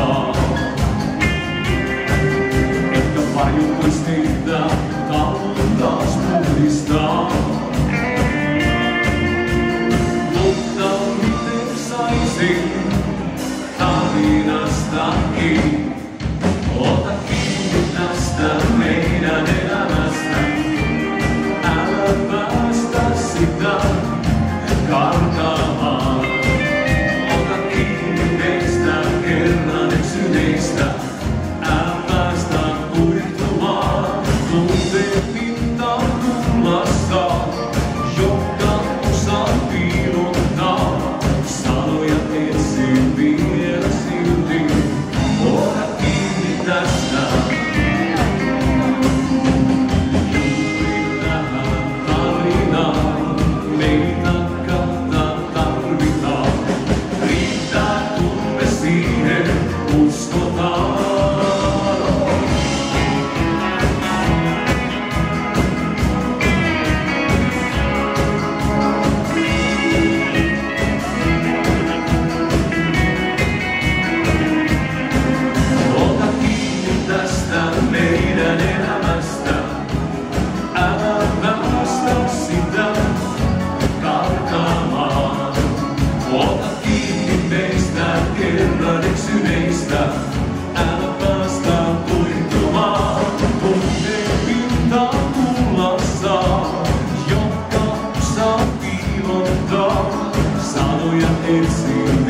muistaa. Ehkä paljon vois tehdä, talon taas puhdistaa. Mutta miten saisin tarinastakin? Ota kiinni tästä meidän elämästä. Älä päästä sitä karkaamaan. Ota kiinni meistä kerran eksyneistä. Älä päästä kuihtumaan. Tuntee pintaan kummassa, joka osaa piilottaa. Sanoja etsin vielä silti. Ota kiinni tästä. Juuri tähän tarinaan meitä kahta tarvitaan. Riittää kun me siihen uskotaan. Ota kiinni tästä meidän elämästä. Älä päästä sitä karkaamaan. Ota kiinni meistä kerran eksyneistä. Älä päästä kuihtumaan. Tuntee pintaan kullassa, joka osaa piilottaa. Sanoja etsin